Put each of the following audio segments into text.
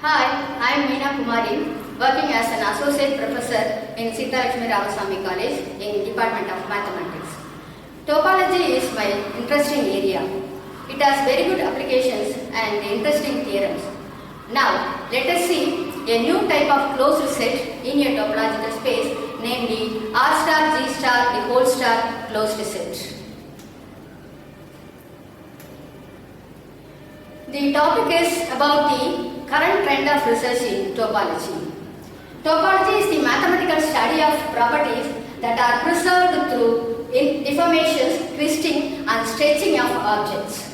Hi, I am Meena Kumari, working as an associate professor in Sita Lakshmi Ramasamy College in Department of Mathematics. Topology is my interesting area. It has very good applications and interesting theorems. Now, let us see a new type of closed set in a topological space, namely R star G star the whole star closed set. The topic is about the current trend of research in topology. Topology is the mathematical study of properties that are preserved through deformations, twisting and stretching of objects.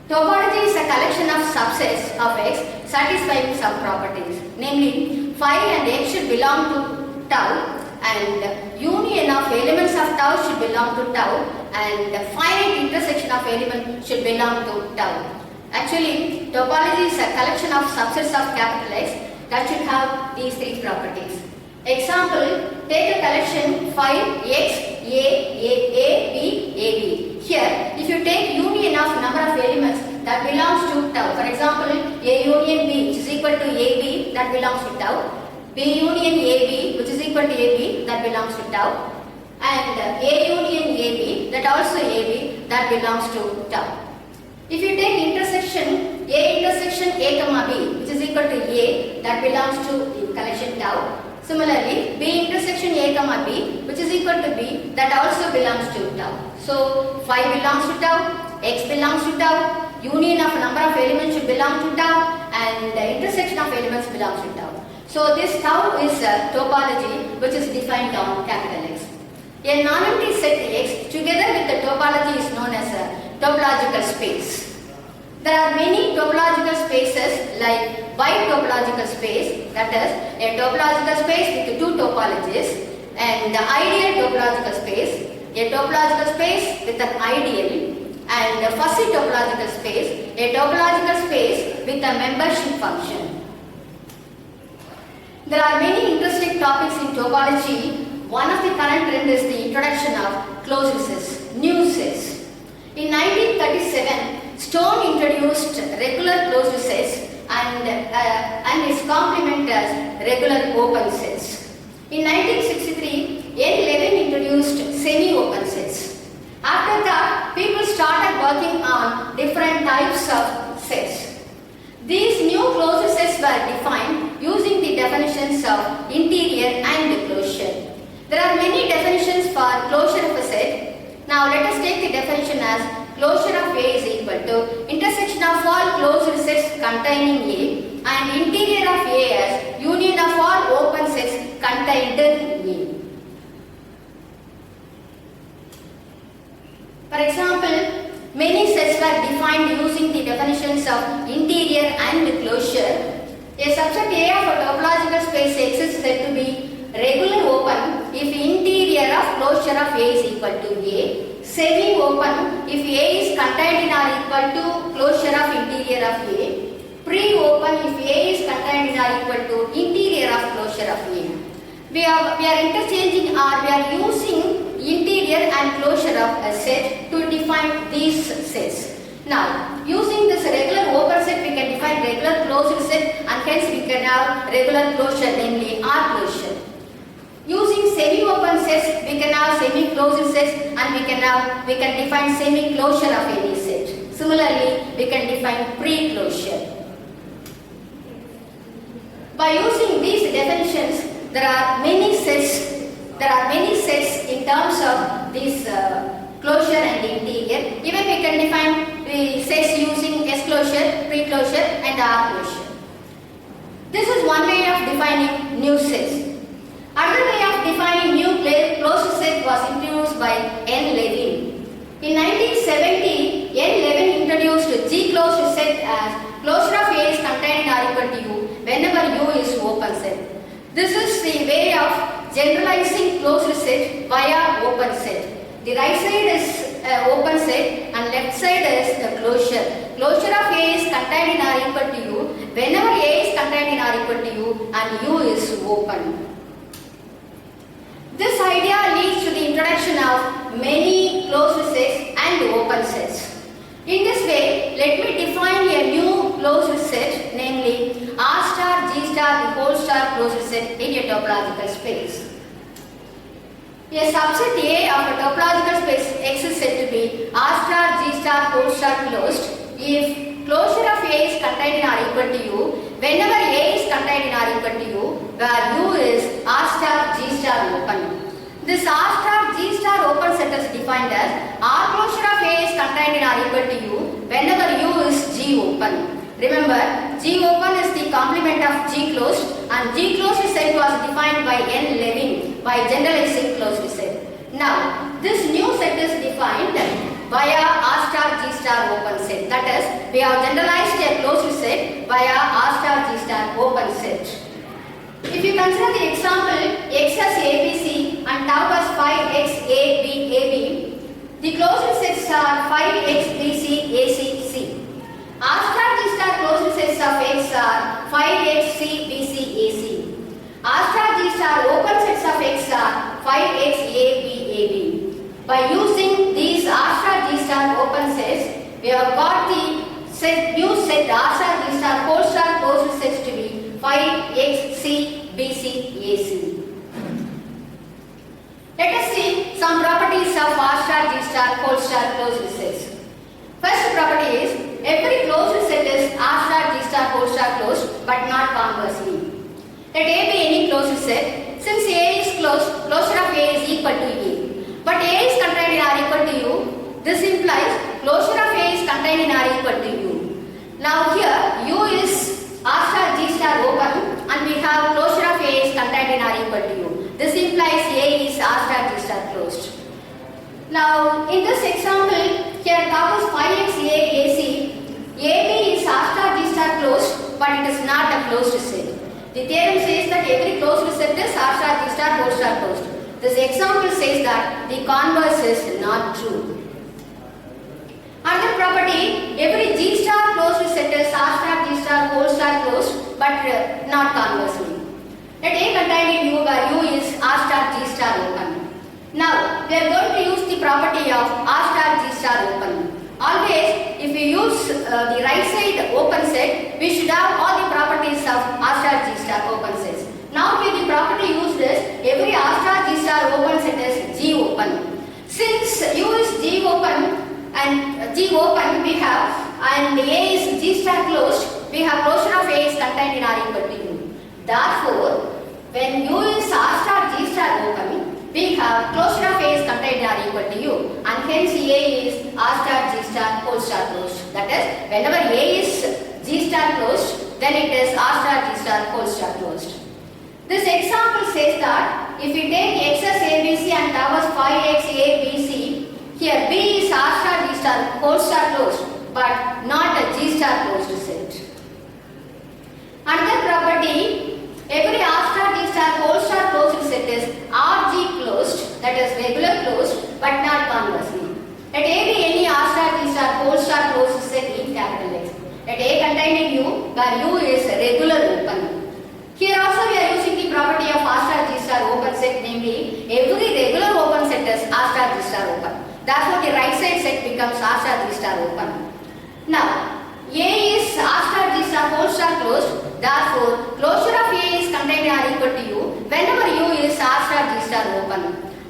Topology is a collection of subsets of X satisfying some properties, namely phi and X should belong to tau and union of elements of tau should belong to tau and finite intersection of elements should belong to tau. Actually, topology is a collection of subsets of capital X that should have these three properties. Example, take a collection phi X, A, B, AB. Here, if you take union of number of elements that belongs to tau, for example, A union B which is equal to AB that belongs to tau, B union AB which is equal to AB that belongs to tau, and A union AB that also AB that belongs to tau. If you take intersection A intersection A comma B which is equal to A that belongs to the collection tau. Similarly, B intersection A comma B which is equal to B that also belongs to tau. So, phi belongs to tau, X belongs to tau, union of number of elements should belong to tau and the intersection of elements belongs to tau. So, this tau is a topology which is defined on capital X. A non-empty set X together with the topology is known as a topological space. There are many topological spaces like bi-topological space, that is a topological space with two topologies, and the ideal topological space, a topological space with an ideal, and a fuzzy topological space, a topological space with a membership function. There are many interesting topics in topology. One of the current trend is the introduction of closed sets, new sets. In 1937, Stone introduced regular closed sets and its complement as regular open sets. In 1963, N. Levin introduced semi-open sets. After that, people started working on different types of sets. These new closed sets were defined using the definitions of interior and closure. There are many definitions for closure of a set. Now let us take the definition as closure of A is equal to intersection of all closed sets containing A and interior of A as union of all open sets contained in A. For example, many sets were defined using the definitions of interior and closure. A subset A of a topological space X is said to be regular open if interior of closure of A is equal to A, semi-open if A is contained in or equal to closure of interior of A, pre-open if A is contained in or equal to interior of closure of A. We are interchanging or we are using interior and closure of a set to define these sets. Now, using this regular open set we can define regular closed set and hence we can have regular closure, namely R closure. Using semi-open sets, we can have semi-closed sets and we can define semi-closure of any set. Similarly, we can define pre-closure. By using these definitions, there are many sets in terms of this closure and interior. Even we can define the sets using S closure, pre-closure and R closure. This is one way of defining new sets. Another way of defining new closed set was introduced by N. Levin. In 1970, N. Levin introduced G closed set as closure of A is contained in or equal to U whenever U is open set. This is the way of generalizing closed set via open set. The right side is open set and left side is the closure. Closure of A is contained in or equal to U whenever A is contained in or equal to U and U is open. This idea leads to the introduction of many closed sets and open sets. In this way, let me define a new closed set, namely star closed set in a topological space. A subset A of a topological space X is said to be R star G star whole star closed if closure of A is contained in R equal to U whenever A is contained in R equal to U where U is R star G star open. This R star G star open set is defined as R closure of A is contained in R equal to U whenever U is G open. Remember, G open is the complement of G closed and G closed set was defined by N Levin by generalizing closed set. Now, this new set is defined via R star G star open set. That is, we have generalized a closed set via R star G star open set. If you consider the example X as ABC and tau as 5XABAB, the closed sets are 5XBCACC. R star G star closed sets of X are 5XCBCAC. R star G star open sets of X are 5XABAB. By using these R star G star open sets, we have got the new set R star G star whole star closed sets to be 5XCBCAC. Let us see some properties of R star G star whole star closed sets. First property is every closed set is R star G star whole star closed but not conversely. Let A be any closed set. Since A is closed, closure of A is equal to A. But A is contained in R equal to U. This implies closure of A is contained in R equal to U. Now here U is R star G star open and we have closure of A is contained in R equal to U. This implies A is R star G star closed. Now in this example here tau is 5XAAC. AB is R star G star closed but it is not a closed set. The theorem says that every closed set is R star G star whole star closed. This example says that the converse is not true. Another property, every G star closed set is R star G star whole star closed but not conversely. Let A contained in U where U is R star G star open. Now we are going to use the property of R star G star open. Always if we use the right side open set, we should have all the properties of R star G star open sets. Now here the property used is every R star G star open set is G open. Since U is G open and G open we have and A is G star closed, we have closure of A is contained in R equal to U. Therefore, when U is R star G star open, we have closure of A is contained in R equal to U and hence A is R star G star whole star closed. That is, whenever A is G star closed, then it is R star G star whole star closed. This example says that if we take X as ABC and tau as 5XABC, here B is R star G star whole star closed but not a G star closed set. Another property, every R star G star whole star closed set is RG closed, that is regular closed but not conversely. Let A be any R star G star whole star closed set in capital X. Let A contained in U where U is regular open. Here also we are using the property of R star G star open set, namely every regular open set is R star G star open. Therefore the right side set becomes R star G star open. Now A is R star G star whole star closed. Therefore closure of A is contained in R equal to U whenever U is R star G star open.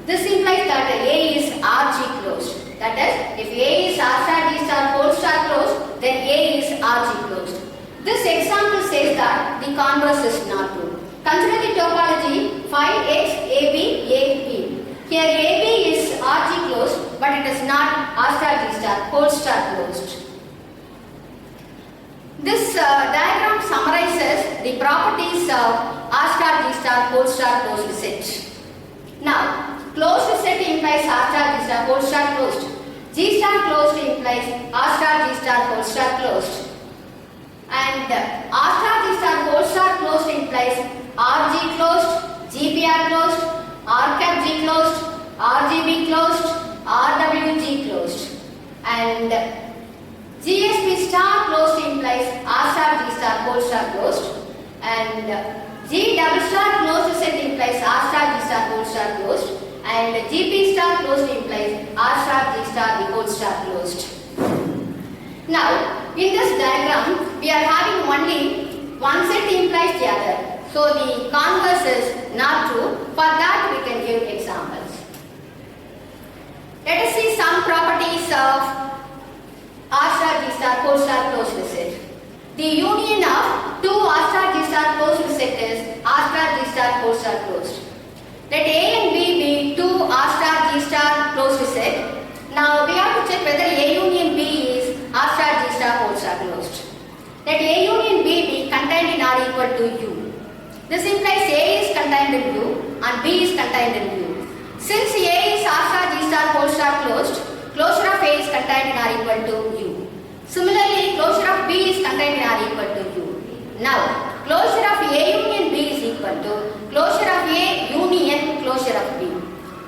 This implies that A is RG closed. That is, if A is R star G star whole star closed, then A is RG closed. This example says that the converse is not true. Consider the topology 5XABAB. Here AB is RG closed but it is not R star G star whole star closed. This diagram summarizes the properties of R star G star whole star closed set. Now, closed set implies R star G star whole star closed. G star closed implies R star G star whole star closed. And R star G star whole star closed implies RG closed, GPR closed, R cap G closed, RGB closed, RWG closed. And GSP star closed implies R star G star whole star closed. And G double star closed set implies R star G star whole star closed. And GP star closed implies R star G star the whole star closed. Now, in this diagram, we are having only one set implies the other. So the converse is not true. For that we can give examples. Let us see some properties of R star G star whole star closed set. The union of two R star G star closed set is R star G star whole star closed. Let A and B be two R star G star closed set. Now we have to check whether A union B is R star G star whole star closed. Let A union B be contained in R equal to U. This implies A is contained in U and B is contained in U. Since A is R star G star whole star closed, closure of A is contained in R equal to U. Similarly, closure of B is contained in R equal to U. Now, closure of A union B is equal to closure of A union closure of B.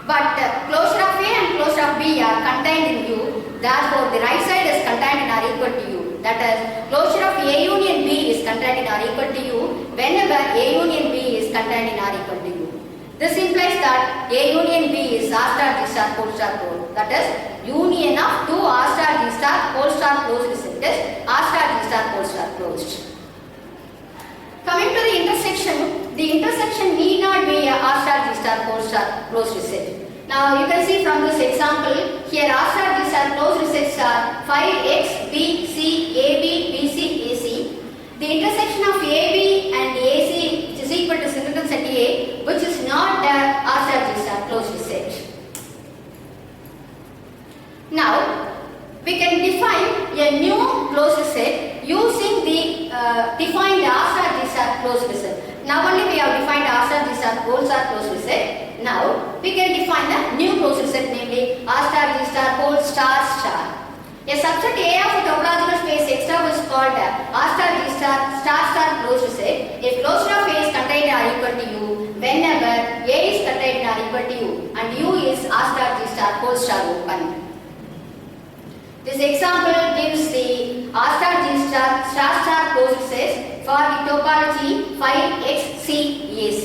But closure of A and closure of B are contained in U. Therefore, the right side is contained in R equal to U. That is, closure of A union B is contained in R equal to U whenever A union B is contained in R equal to U. This implies that A union B is R star G star whole star closed. That is, union of two R star G star whole star closed set is R star G star whole star closed. Coming to the intersection need not be a R star G star whole star closed set. Now you can see from this example, here R star G star closed sets are 5x, B, C, AB, BC, AC. The intersection of AB and AC which is equal to symmetrical set A, which is not the R star G star closed set. Now we can define a new closed set using the defined R star G star closed set. Now only we have defined R star G star whole star closed set. Now we can define a new closed set, namely R star G star whole star star. A subset A of a topological space X star is called R star G star star closed set if closure of A is contained in R equal to U whenever A is contained in R equal to U and U is R star G star whole star open. This example gives the R star G star closed set for the topology 5XCAC.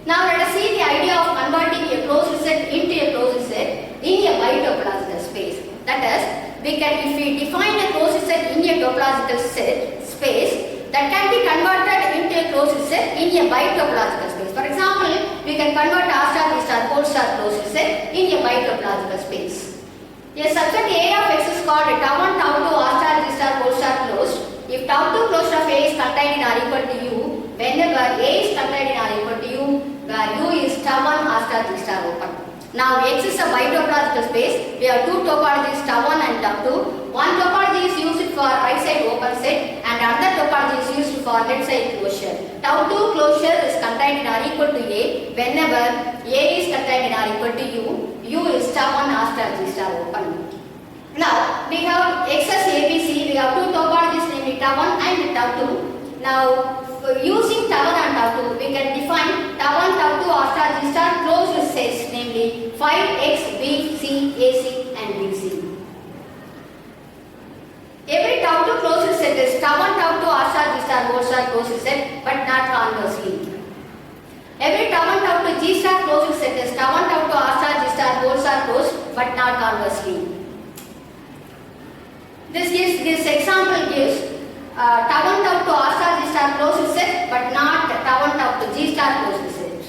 Now let us see the idea of converting a closed set into a closed set in a bitopological space. That is, if we define a closed set in a topological space, that can be converted into a closed set in a bitopological space. For example, we can convert R star G star whole star closed set in a bitopological space. A subset A of X is called tau1 tau2 R star G star whole star closed if tau2 closure of A is contained in R equal to U whenever A is contained in R equal to U where U is tau1 R star G star open. Now X is a bitopological space. We have two topologies tau1 and tau2. One topology is used for right side open set and another topology is used for left side closure. Tau2 closure is contained in R equal to A whenever A is contained in R equal to U is tau1 R star G star open. Now we have X as ABC. We have two topologies, namely tau1 and tau2. Now using tau1 and tau2, we can define tau1 tau2 R star G star closed sets, namely 5x, B, C, AC and BC. Every tau2 closed set is tau1 tau2 R star G star whole star closed set, but not conversely. Every tau1 tau2 G star closed set is tau1 tau2 R star G star whole star closed, but not conversely. This example gives tau1 tau2 R star G star closed set, but not tau1 tau2 G star closed set.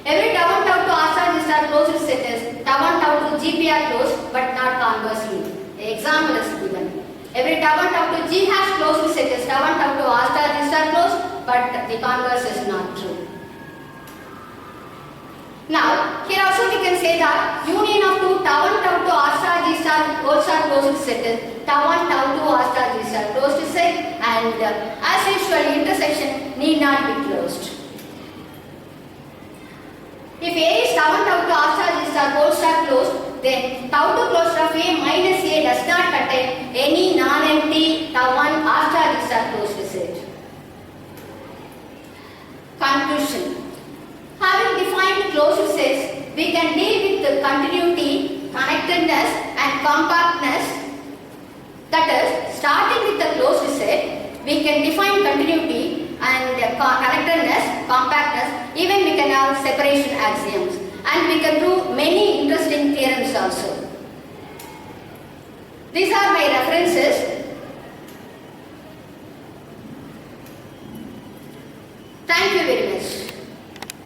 Every tau1 tau2 R star G star closed set is tau1 tau2 GPR closed, but not conversely. The example is given. Every tau1 tau2 G hash closed set is tau1 tau2 R star G star closed, but the converse is not true. Now, here also we can say that union of two tau1 tau2 R star G star whole star closed set is tau1 tau2 R star G star closed set, and as usual intersection need not be closed. If A is tau1 tau2 R star G star whole star closed, then tau2 closure of A minus A does not contain any non-empty tau1 R star G star closed set. Conclusion. Having defined closed sets, we can deal with the continuity, connectedness and compactness. That is, starting with the closed set, we can define continuity and connectedness, compactness, even we can have separation axioms, and we can prove many interesting theorems also. These are my references. Thank you very much.